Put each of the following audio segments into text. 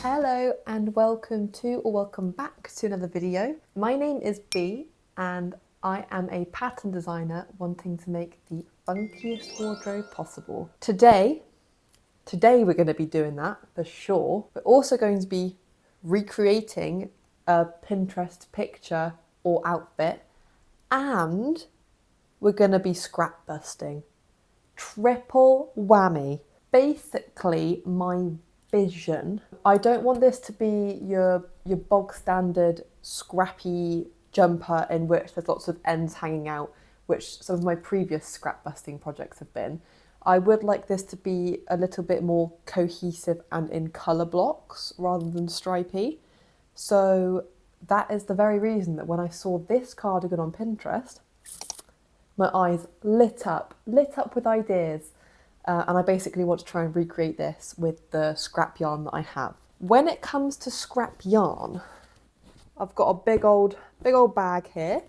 Hello and welcome back to another video. My name is B and I am a pattern designer wanting to make the funkiest wardrobe possible. Today we're going to be doing that for sure. We're also going to be recreating a Pinterest picture or outfit, and we're going to be scrap busting. Triple whammy. Basically, my vision, I don't want this to be your bog standard scrappy jumper in which there's lots of ends hanging out, which some of my previous scrap busting projects have been. I would like this to be a little bit more cohesive and in colour blocks rather than stripy. So that is the very reason that when I saw this cardigan on Pinterest, my eyes lit up with ideas. And I basically want to try and recreate this with the scrap yarn that I have. When it comes to scrap yarn, I've got a big old bag here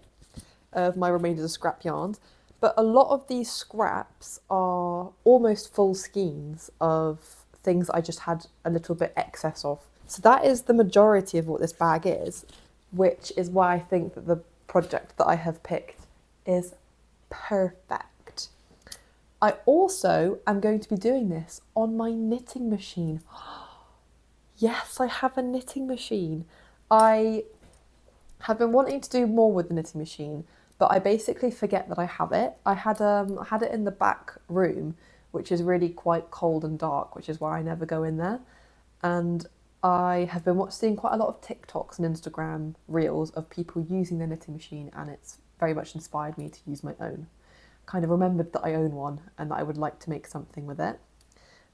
of my remainders of scrap yarns, but a lot of these scraps are almost full skeins of things I just had a little bit excess of. So that is the majority of what this bag is, which is why I think that the project that I have picked is perfect. I also am going to be doing this on my knitting machine. Yes, I have a knitting machine. I have been wanting to do more with the knitting machine, but I basically forget that I have it. I had it in the back room, which is really quite cold and dark, which is why I never go in there. And I have been seeing quite a lot of TikToks and Instagram reels of people using their knitting machine, and it's very much inspired me to use my own. Kind of remembered that I own one and that I would like to make something with it.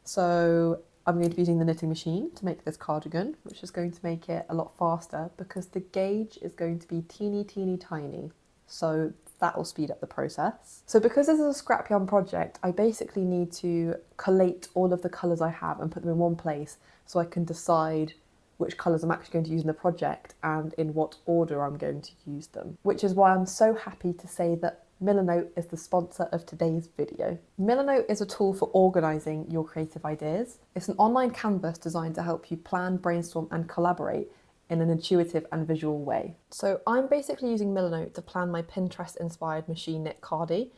So I'm going to be using the knitting machine to make this cardigan, which is going to make it a lot faster because the gauge is going to be teeny tiny. So that will speed up the process. So because this is a scrap yarn project, I basically need to collate all of the colours I have and put them in one place so I can decide which colours I'm actually going to use in the project and in what order I'm going to use them. Which is why I'm so happy to say that Milanote is the sponsor of today's video. Milanote is a tool for organising your creative ideas. It's an online canvas designed to help you plan, brainstorm and collaborate in an intuitive and visual way. So I'm basically using Milanote to plan my Pinterest inspired machine knit cardi,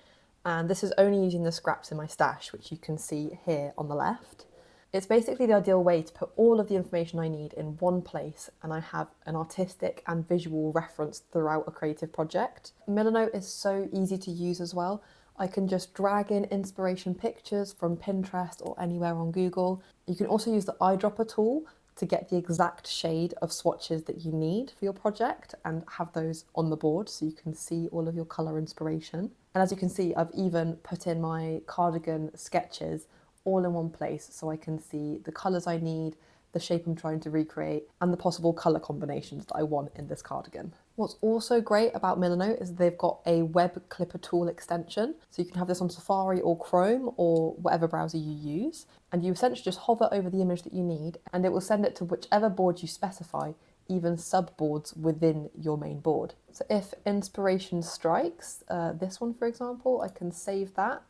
and this is only using the scraps in my stash, which you can see here on the left. It's basically the ideal way to put all of the information I need in one place, and I have an artistic and visual reference throughout a creative project. Milanote is so easy to use as well. I can just drag in inspiration pictures from Pinterest or anywhere on Google. You can also use the eyedropper tool to get the exact shade of swatches that you need for your project and have those on the board so you can see all of your colour inspiration. And as you can see, I've even put in my cardigan sketches all in one place so I can see the colours I need, the shape I'm trying to recreate, and the possible colour combinations that I want in this cardigan. What's also great about Milanote is they've got a web clipper tool extension, so you can have this on Safari or Chrome or whatever browser you use, and you essentially just hover over the image that you need and it will send it to whichever board you specify, even subboards within your main board. So if inspiration strikes, this one for example, I can save that,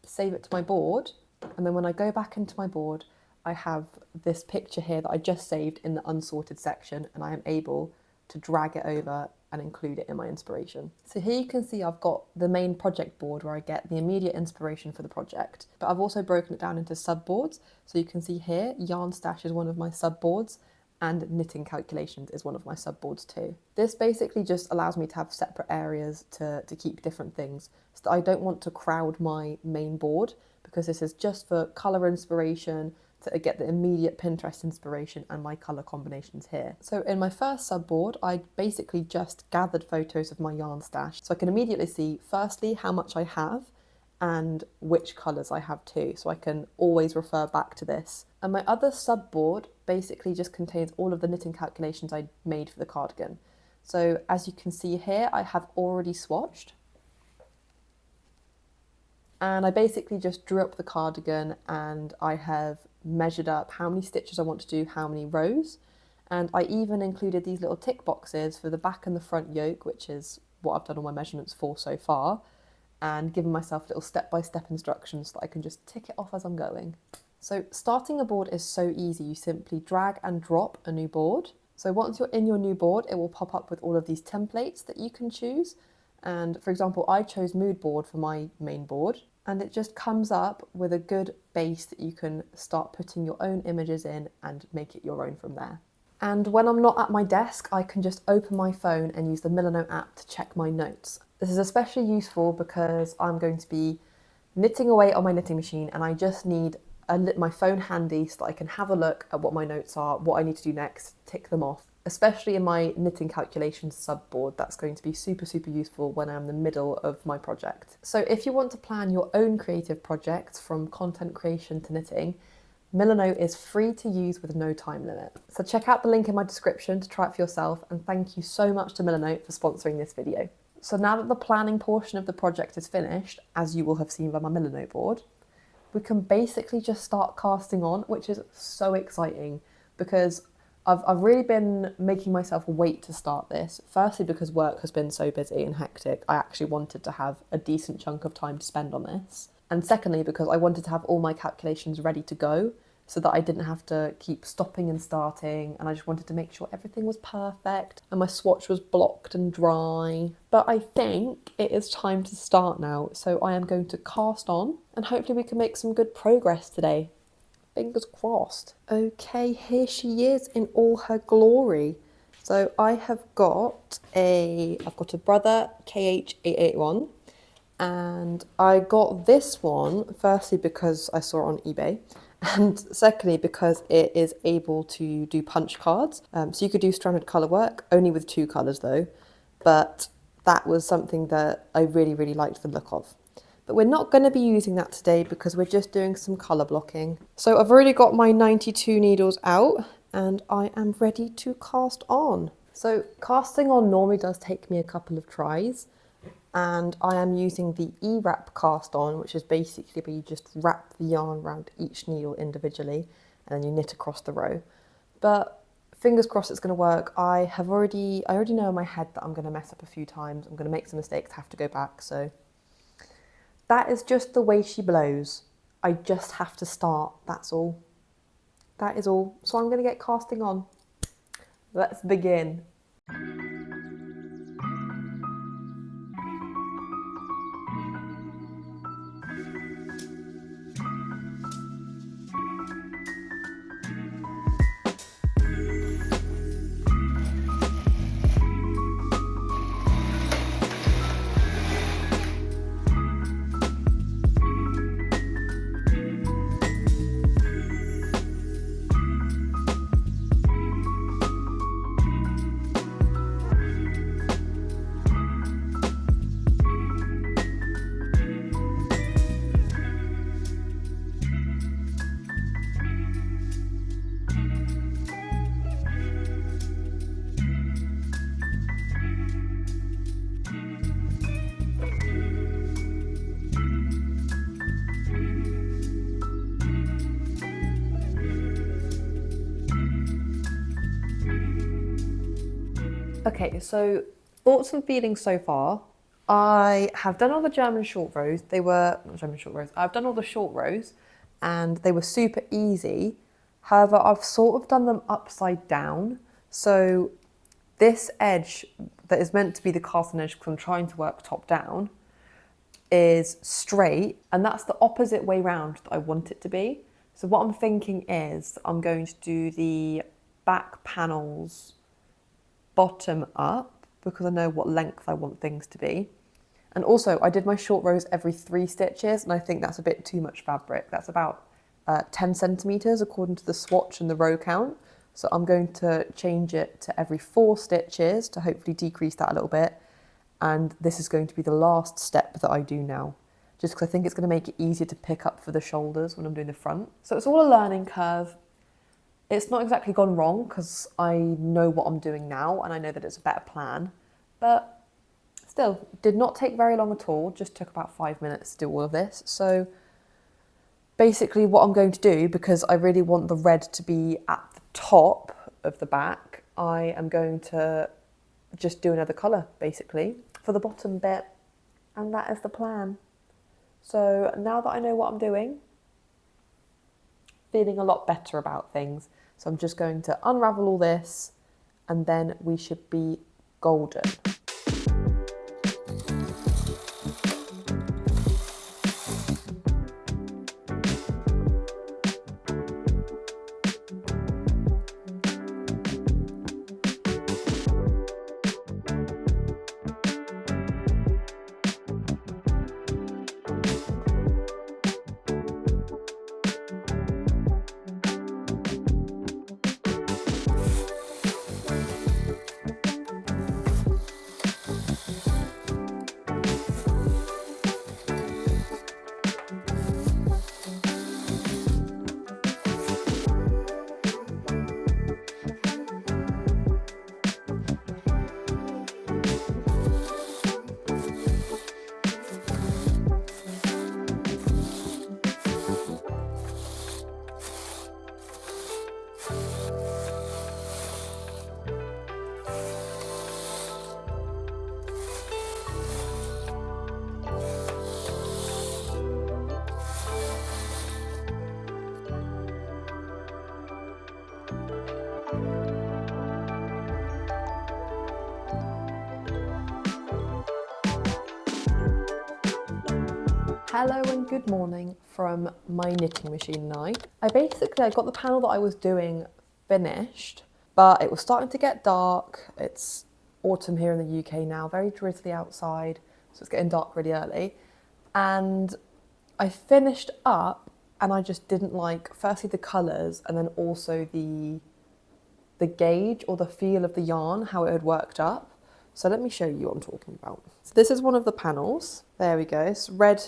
save it to my board, and then when I go back into my board, I have this picture here that I just saved in the unsorted section, and I am able to drag it over and include it in my inspiration. So here you can see I've got the main project board where I get the immediate inspiration for the project, but I've also broken it down into subboards. So you can see here, yarn stash is one of my subboards and knitting calculations is one of my subboards too. This basically just allows me to have separate areas to keep different things, so that I don't want to crowd my main board, because this is just for colour inspiration, to get the immediate Pinterest inspiration and my colour combinations here. So in my first subboard, I basically just gathered photos of my yarn stash, so I can immediately see firstly how much I have and which colours I have too, so I can always refer back to this. And my other subboard basically just contains all of the knitting calculations I made for the cardigan. So as you can see here, I have already swatched. And I basically just drew up the cardigan and I have measured up how many stitches I want to do, how many rows. And I even included these little tick boxes for the back and the front yoke, which is what I've done all my measurements for so far, and given myself little step-by-step instructions so that I can just tick it off as I'm going. So starting a board is so easy. You simply drag and drop a new board. So once you're in your new board, it will pop up with all of these templates that you can choose. And for example, I chose mood board for my main board, and it just comes up with a good base that you can start putting your own images in and make it your own from there. And when I'm not at my desk, I can just open my phone and use the Milanote app to check my notes. This is especially useful because I'm going to be knitting away on my knitting machine, and I just need my phone handy so that I can have a look at what my notes are, what I need to do next, tick them off. Especially in my knitting calculations subboard, that's going to be super useful when I'm in the middle of my project. So if you want to plan your own creative projects from content creation to knitting, Milanote is free to use with no time limit. So check out the link in my description to try it for yourself, and thank you so much to Milanote for sponsoring this video. So now that the planning portion of the project is finished, as you will have seen by my Milanote board, we can basically just start casting on, which is so exciting because I've really been making myself wait to start this. Firstly, because work has been so busy and hectic, I actually wanted to have a decent chunk of time to spend on this. And secondly, because I wanted to have all my calculations ready to go so that I didn't have to keep stopping and starting, and I just wanted to make sure everything was perfect and my swatch was blocked and dry. But I think it is time to start now, so I am going to cast on and hopefully we can make some good progress today. Fingers crossed. Okay, here she is in all her glory. So I've got a brother KH881, and I got this one firstly because I saw it on eBay, and secondly because it is able to do punch cards. So you could do stranded colour work, only with 2 colours though, but that was something that I really liked the look of. But we're not going to be using that today because we're just doing some colour blocking. So I've already got my 92 needles out and I am ready to cast on. So casting on normally does take me a couple of tries, and I am using the E-wrap cast on, which is basically where you just wrap the yarn around each needle individually and then you knit across the row. But fingers crossed it's going to work. I already know in my head that I'm going to mess up a few times. I'm going to make some mistakes, have to go back. So that is just the way she blows. I just have to start, that's all. That is all. So I'm going to get casting on. Let's begin. Okay, so thoughts and feelings so far. I have done all the German short rows. They were, not German short rows, I've done all the short rows and they were super easy. However, I've sort of done them upside down. So this edge that is meant to be the cast on edge, because I'm trying to work top down, is straight, and that's the opposite way round that I want it to be. So what I'm thinking is I'm going to do the back panels bottom up because I know what length I want things to be. And also I did my short rows every 3 stitches, and I think that's a bit too much fabric. That's about 10 centimeters according to the swatch and the row count. So I'm going to change it to every 4 stitches to hopefully decrease that a little bit. And this is going to be the last step that I do now, just because I think it's going to make it easier to pick up for the shoulders when I'm doing the front. So it's all a learning curve. It's not exactly gone wrong because I know what I'm doing now and I know that it's a better plan, but still, it did not take very long at all, just took about 5 minutes to do all of this. So basically what I'm going to do, because I really want the red to be at the top of the back, I am going to just do another colour basically for the bottom bit, and that is the plan. So now that I know what I'm doing, feeling a lot better about things. So I'm just going to unravel all this and then we should be golden. Hello and good morning from my knitting machine and I got the panel that I was doing finished, but it was starting to get dark. It's autumn here in the UK now, very drizzly outside, so it's getting dark really early. And I finished up and I just didn't like, firstly the colours and then also the gauge or the feel of the yarn, how it had worked up. So let me show you what I'm talking about. So this is one of the panels. There we go, it's red,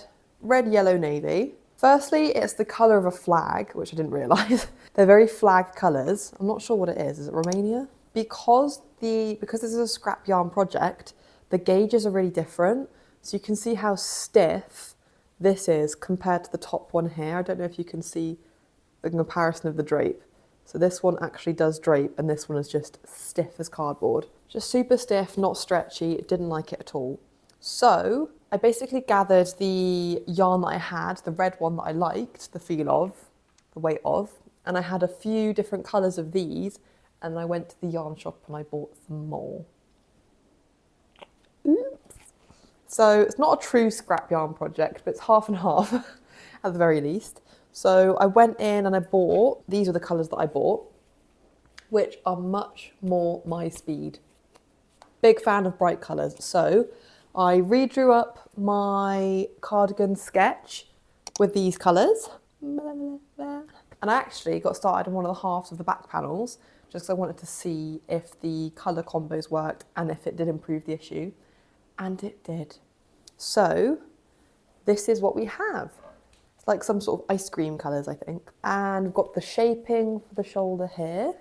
yellow, navy. Firstly, it's the colour of a flag, which I didn't realise. They're very flag colours. I'm not sure what it is. Is it Romania? Because this is a scrap yarn project, the gauges are really different. So you can see how stiff this is compared to the top one here. I don't know if you can see the comparison of the drape. So this one actually does drape and this one is just stiff as cardboard. Just super stiff, not stretchy. Didn't like it at all. So I basically gathered the yarn that I had, the red one that I liked, the feel of, the weight of, and I had a few different colours of these, and I went to the yarn shop and I bought some more. Oops. So it's not a true scrap yarn project, but it's half and half at the very least. So I went in and I bought, these are the colours that I bought, which are much more my speed. Big fan of bright colours. So I redrew up my cardigan sketch with these colours. And I actually got started on one of the halves of the back panels just because I wanted to see if the colour combos worked and if it did improve the issue. And it did. So this is what we have. It's like some sort of ice cream colours, I think. And we've got the shaping for the shoulder here.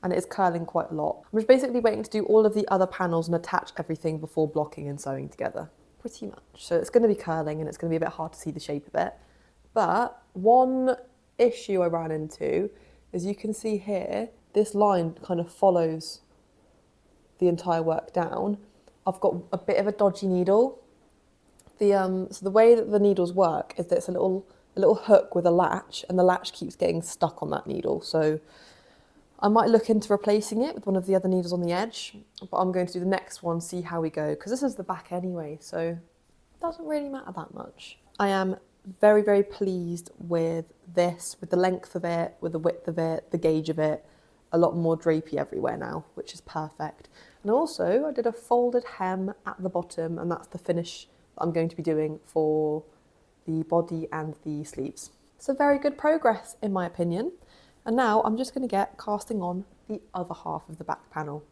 And it is curling quite a lot. I'm just basically waiting to do all of the other panels and attach everything before blocking and sewing together, pretty much. So it's going to be curling and it's going to be a bit hard to see the shape of it. But one issue I ran into is you can see here, this line kind of follows the entire work down. I've got a bit of a dodgy needle. So the way that the needles work is that it's a little hook with a latch and the latch keeps getting stuck on that needle. So I might look into replacing it with one of the other needles on the edge, but I'm going to do the next one, see how we go, because this is the back anyway, so it doesn't really matter that much. I am very, very pleased with this, with the length of it, with the width of it, the gauge of it, a lot more drapey everywhere now, which is perfect. And also I did a folded hem at the bottom, and that's the finish that I'm going to be doing for the body and the sleeves. So very good progress in my opinion. And now I'm just going to get casting on the other half of the back panel.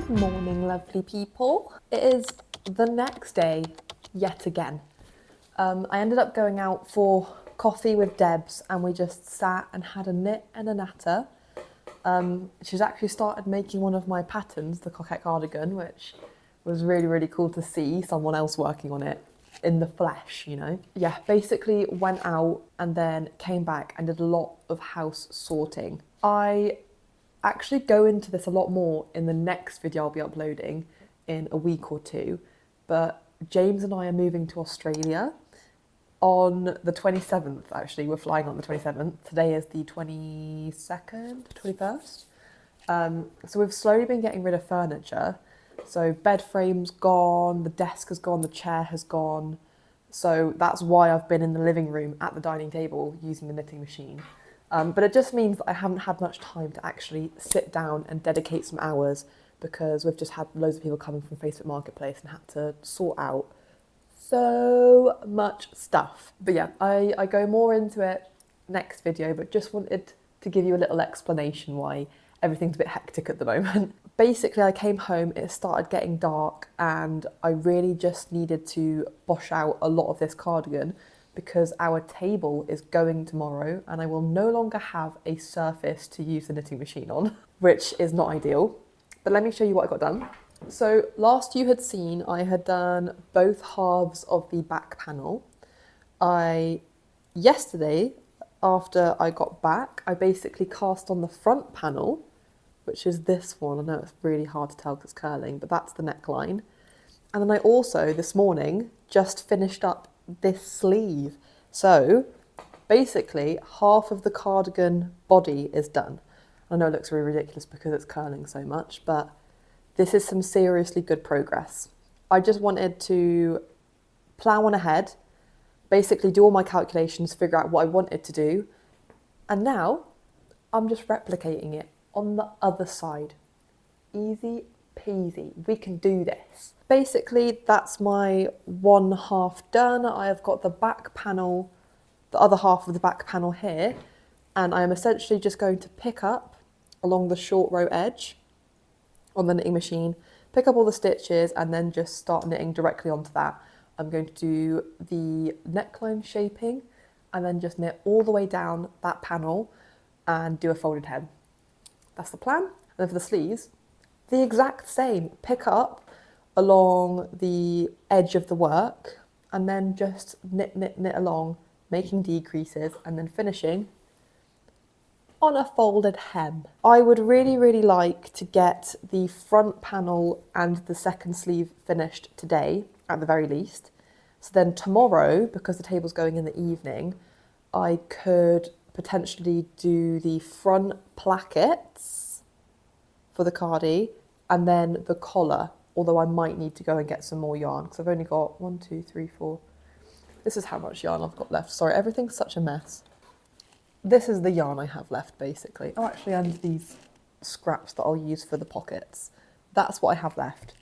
Good morning, lovely people. It is the next day yet again. I ended up going out for coffee with Debs and we just sat and had a knit and a natter. She's actually started making one of my patterns, the coquette cardigan, which was really, really cool to see someone else working on it in the flesh, you know. Yeah, basically went out and then came back and did a lot of house sorting. I actually go into this a lot more in the next video I'll be uploading in a week or two, but James and I are moving to Australia on the 27th. Actually, we're flying on the 27th. Today is the 22nd, 21st. So we've slowly been getting rid of furniture. So bed frame's gone, the desk has gone, the chair has gone. So that's why I've been in the living room at the dining table using the knitting machine. But it just means that I haven't had much time to actually sit down and dedicate some hours because we've just had loads of people coming from Facebook Marketplace and had to sort out so much stuff. But yeah, I go more into it next video, but just wanted to give you a little explanation why everything's a bit hectic at the moment. Basically, I came home, it started getting dark, and I really just needed to bosh out a lot of this cardigan because our table is going tomorrow and I will no longer have a surface to use the knitting machine on, which is not ideal. But let me show you what I got done. So last you had seen, I had done both halves of the back panel. Yesterday, after I got back, I basically cast on the front panel, which is this one. I know it's really hard to tell because it's curling, but that's the neckline. And then I also, this morning, just finished up this sleeve. So basically, half of the cardigan body is done. I know it looks really ridiculous because it's curling so much, but this is some seriously good progress. I just wanted to plow on ahead, basically do all my calculations, figure out what I wanted to do, and now I'm just replicating it on the other side. Easy peasy, we can do this. Basically, that's my one half done. I have got the back panel, the other half of the back panel here, and I am essentially just going to pick up along the short row edge on the knitting machine, pick up all the stitches and then just start knitting directly onto that. I'm going to do the neckline shaping and then just knit all the way down that panel and do a folded hem. That's the plan. And then for the sleeves, the exact same. Pick up along the edge of the work and then just knit along, making decreases and then finishing on a folded hem. I would really, really like to get the front panel and the second sleeve finished today, at the very least. So then tomorrow, because the table's going in the evening, I could potentially do the front plackets for the cardi and then the collar, although I might need to go and get some more yarn because I've only got 1, 2, 3, 4. This is how much yarn I've got left. Sorry, everything's such a mess. This is the yarn I have left, basically. Oh, actually, and these scraps that I'll use for the pockets. That's what I have left.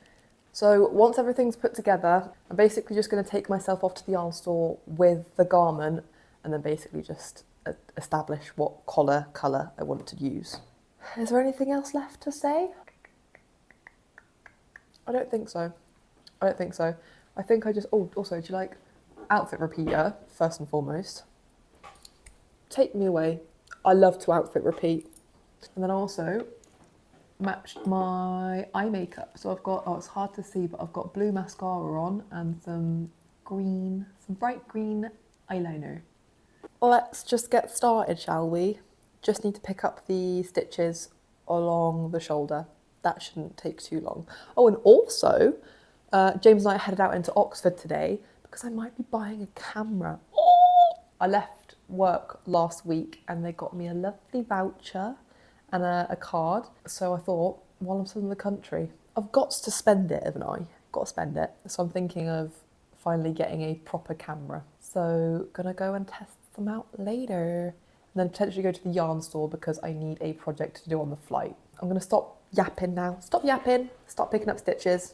So once everything's put together, I'm basically just going to take myself off to the yarn store with the garment and then basically just establish what collar colour I want to use. Is there anything else left to say? I don't think so. I don't think so. I think I just... Oh, also, do you like outfit repeater, first and foremost? Take me away. I love to outfit repeat. And then also matched my eye makeup. So I've got, oh, it's hard to see, but I've got blue mascara on and some bright green eyeliner. Let's just get started, shall we? Just need to pick up the stitches along the shoulder. That shouldn't take too long. Oh, and also, James and I headed out into Oxford today because I might be buying a camera. Oh! I left work last week and they got me a lovely voucher and a card. So I thought, while I'm still in the country, I've got to spend it, haven't I? Got to spend it. So I'm thinking of finally getting a proper camera. So gonna go and test them out later. And then potentially go to the yarn store because I need a project to do on the flight. I'm gonna stop yapping now. Stop yapping, start picking up stitches.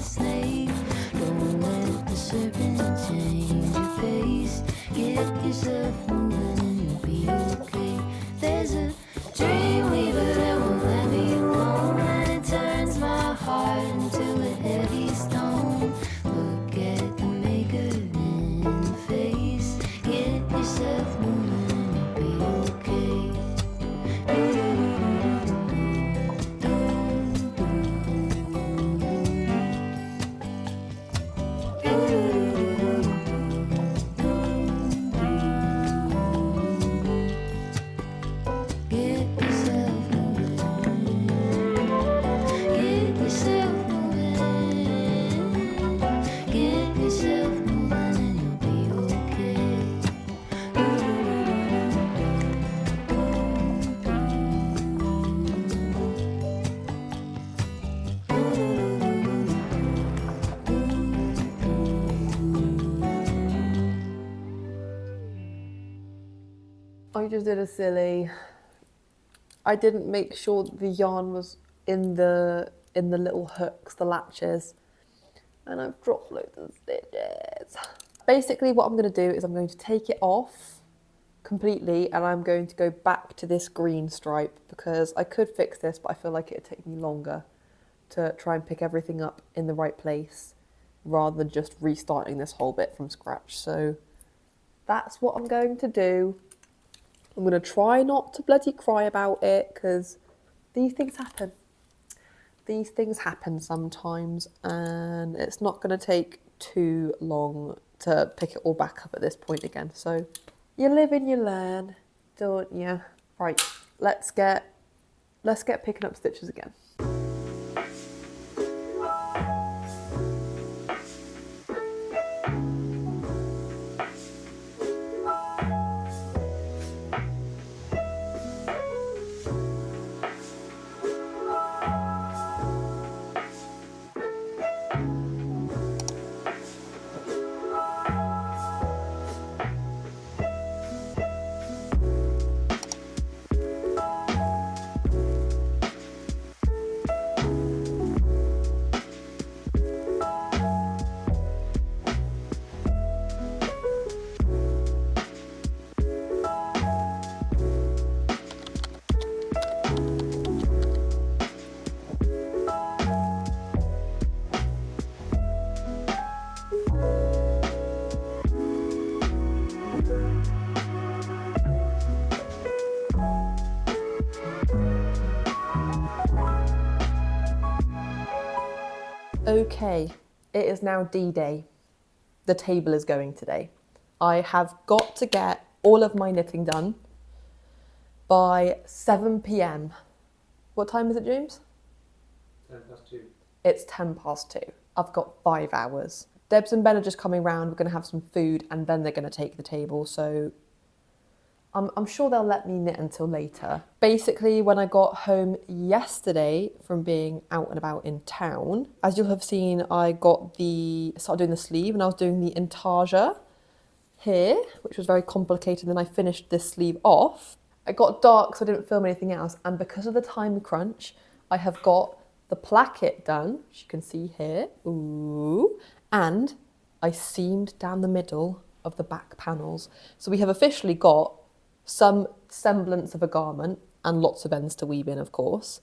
slave. Don't let the serpent change your face. Get yourself moving and you'll be okay. There's a dream weaver that won't let me alone, and it turns my heart into a heavy stone. Look at the maker in the face. Get yourself moving and you'll be okay. Get yourself moving. Get yourself moving. Get yourself moving and you'll be okay. I just did a silly. I didn't make sure that the yarn was in the little hooks, the latches, and I've dropped loads of stitches. Basically what I'm going to do is I'm going to take it off completely, and I'm going to go back to this green stripe because I could fix this, but I feel like it'd take me longer to try and pick everything up in the right place rather than just restarting this whole bit from scratch. So that's what I'm going to do. I'm going to try not to bloody cry about it because these things happen. These things happen sometimes, and it's not going to take too long to pick it all back up at this point again. So you live and you learn, don't you? Right, let's get picking up stitches again. Okay, it is now D-Day. The table is going today. I have got to get all of my knitting done by 7 p.m. What time is it, James? 2:10. It's 2:10. I've got 5 hours. Debs and Ben are just coming round. We're going to have some food and then they're going to take the table. So I'm sure they'll let me knit until later. Basically, when I got home yesterday from being out and about in town, as you'll have seen, I started doing the sleeve and I was doing the intarsia here, which was very complicated. Then I finished this sleeve off. It got dark, so I didn't film anything else. And because of the time crunch, I have got the placket done, which you can see here. Ooh. And I seamed down the middle of the back panels. So we have officially got some semblance of a garment and lots of ends to weave in, of course.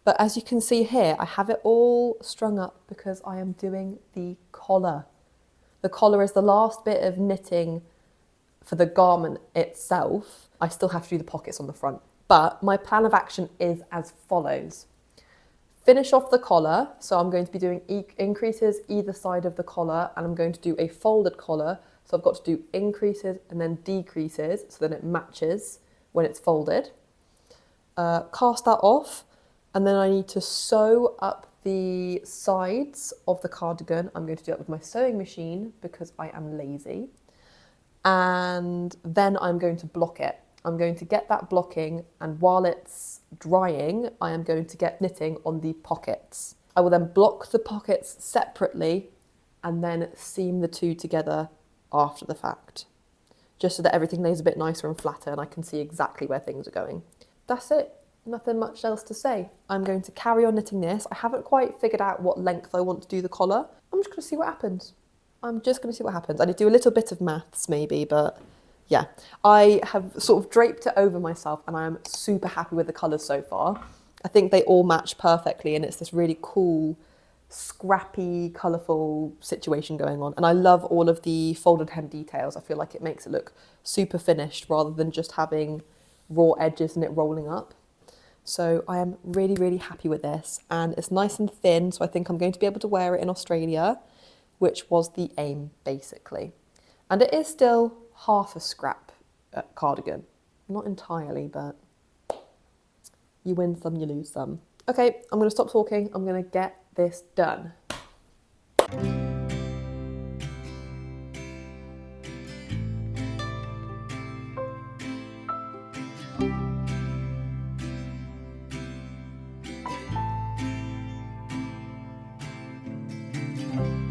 But as you can see here, I have it all strung up because I am doing the collar. The collar is the last bit of knitting for the garment itself. I still have to do the pockets on the front. But my plan of action is as follows. Finish off the collar. So I'm going to be doing increases either side of the collar, and I'm going to do a folded collar. So I've got to do increases and then decreases so then it matches when it's folded. Cast that off, and then I need to sew up the sides of the cardigan. I'm going to do that with my sewing machine because I am lazy. And then I'm going to block it. I'm going to get that blocking, and while it's drying, I am going to get knitting on the pockets. I will then block the pockets separately and then seam the two together after the fact, just so that everything lays a bit nicer and flatter and I can see exactly where things are going. That's it. Nothing much else to say. I'm going to carry on knitting this. I haven't quite figured out what length I want to do the collar. I'm just going to see what happens. I need to do a little bit of maths maybe, but yeah. I have sort of draped it over myself and I am super happy with the colours so far. I think they all match perfectly and it's this really cool, scrappy, colourful situation going on. And I love all of the folded hem details. I feel like it makes it look super finished rather than just having raw edges and it rolling up. So I am really, really happy with this and it's nice and thin. So I think I'm going to be able to wear it in Australia, which was the aim basically. And it is still half a scrap cardigan. Not entirely, but you win some, you lose some. Okay, I'm going to stop talking. I'm going to get this done.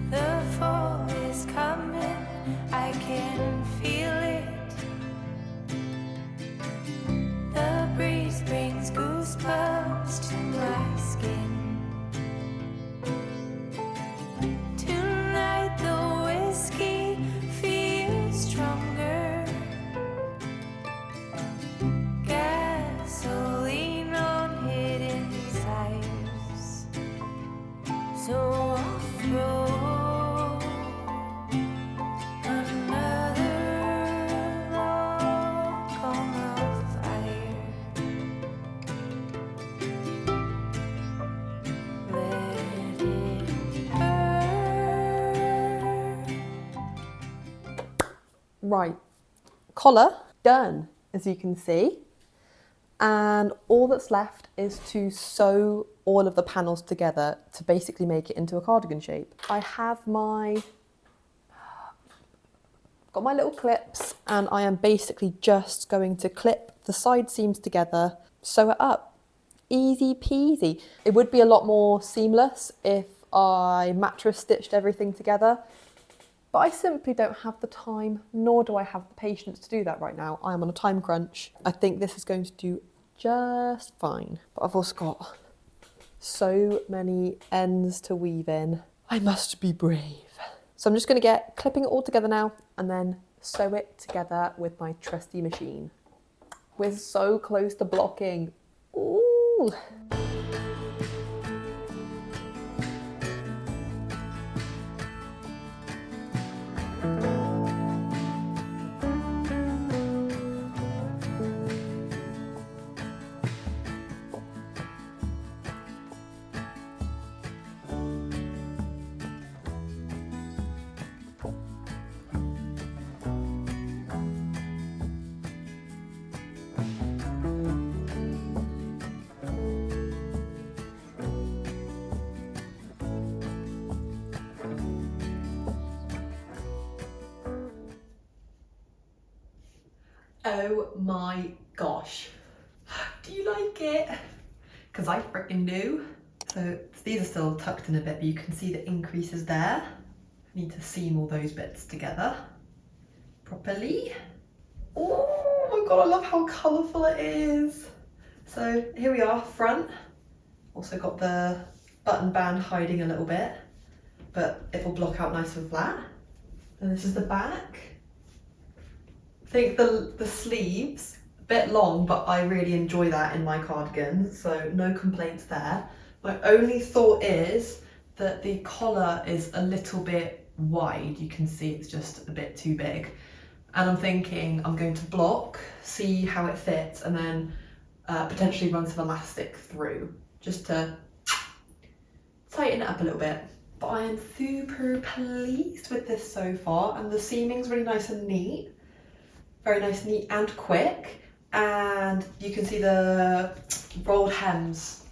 The fall is coming, I can feel it. The breeze brings goosebumps to my skin. Tonight the whiskey feels stronger. Gasoline on hidden desires. So I'll throw another log on the fire. Let it burn. Right, collar done, as you can see. And all that's left is to sew all of the panels together to basically make it into a cardigan shape. I have got my little clips and I am basically just going to clip the side seams together, sew it up. Easy peasy. It would be a lot more seamless if I mattress stitched everything together, but I simply don't have the time, nor do I have the patience to do that right now. I am on a time crunch. I think this is going to do just fine, but I've also got so many ends to weave in. I must be brave. So I'm just going to get clipping it all together now and then sew it together with my trusty machine. We're so close to blocking. Ooh. Oh my gosh. Do you like it? Because I freaking do. So these are still tucked in a bit, but you can see the increases there. I need to seam all those bits together properly. Oh my god, I love how colourful it is. So here we are, front. Also got the button band hiding a little bit, but it will block out nice and flat. And this is the back. I think the sleeves, a bit long, but I really enjoy that in my cardigan, so no complaints there. My only thought is that the collar is a little bit wide. You can see it's just a bit too big. And I'm thinking I'm going to block, see how it fits, and then potentially run some elastic through, just to tighten it up a little bit. But I am super pleased with this so far, and the seaming's really nice and neat. Very nice, neat and quick. And you can see the rolled hems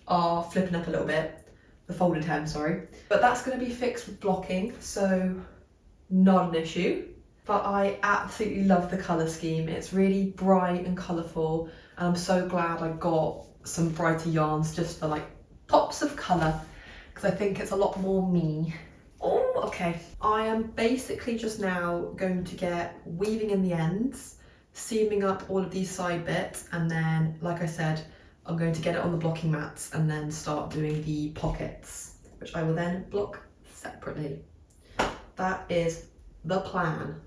are flipping up a little bit. The folded hem, sorry. But that's going to be fixed with blocking, so not an issue. But I absolutely love the colour scheme. It's really bright and colourful, and I'm so glad I got some brighter yarns just for like pops of colour, because I think it's a lot more me. Oh, okay. I am basically just now going to get weaving in the ends, seaming up all of these side bits, and then, like I said, I'm going to get it on the blocking mats and then start doing the pockets, which I will then block separately. That is the plan.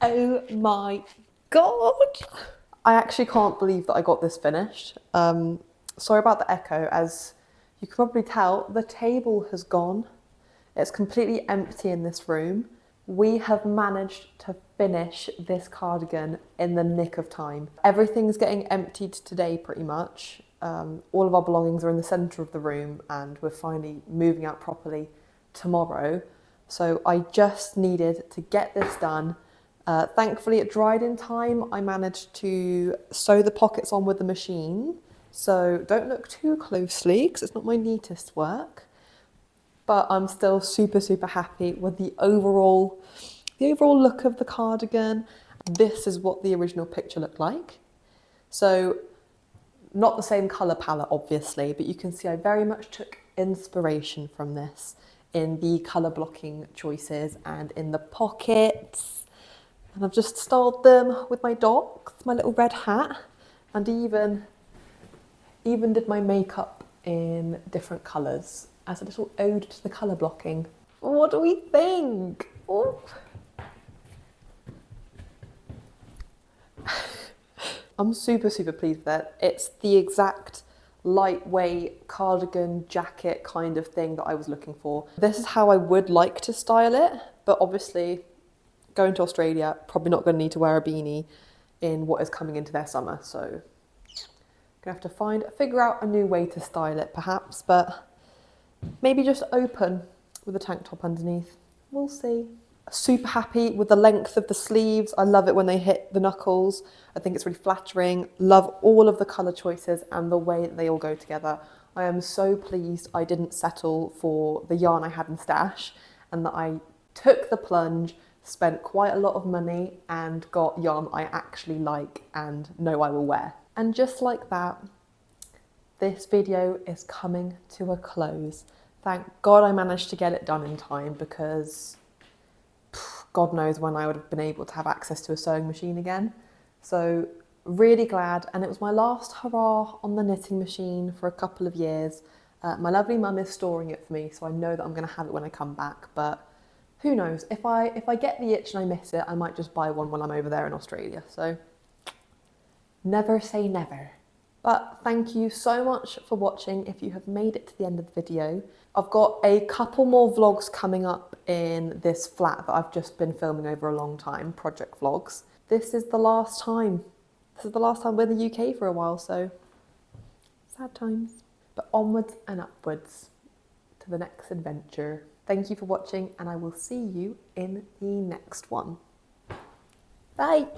Oh my god! I actually can't believe that I got this finished. Sorry about the echo. As you can probably tell, the table has gone. It's completely empty in this room. We have managed to finish this cardigan in the nick of time. Everything's getting emptied today pretty much. All of our belongings are in the centre of the room and we're finally moving out properly tomorrow. So I just needed to get this done. Thankfully it dried in time. I managed to sew the pockets on with the machine. So don't look too closely because it's not my neatest work. But I'm still super, super happy with the overall look of the cardigan. This is what the original picture looked like. So not the same colour palette, obviously, but you can see I very much took inspiration from this in the colour blocking choices and in the pockets. And I've just styled them with my dogs, my little red hat, and even did my makeup in different colours as a little ode to the colour blocking. What do we think? Oh. I'm super, super pleased with it. It's the exact lightweight cardigan jacket kind of thing that I was looking for. This is how I would like to style it, but obviously going to Australia, probably not going to need to wear a beanie in what is coming into their summer, so gonna have to figure out a new way to style it perhaps, but maybe just open with a tank top underneath. We'll see. Super happy with the length of the sleeves. I love it when they hit the knuckles. I think it's really flattering. Love all of the colour choices and the way that they all go together. I am so pleased I didn't settle for the yarn I had in stash and that I took the plunge, spent quite a lot of money and got yarn I actually like and know I will wear. And just like that, this video is coming to a close. Thank God I managed to get it done in time because God knows when I would have been able to have access to a sewing machine again. So really glad, and it was my last hurrah on the knitting machine for a couple of years. My lovely mum is storing it for me, so I know that I'm going to have it when I come back, but who knows, if I get the itch and I miss it, I might just buy one when I'm over there in Australia, so never say never. But thank you so much for watching if you have made it to the end of the video. I've got a couple more vlogs coming up in this flat that I've just been filming over a long time, project vlogs. This is the last time. This is the last time we're in the UK for a while, so sad times. But onwards and upwards to the next adventure. Thank you for watching and I will see you in the next one. Bye.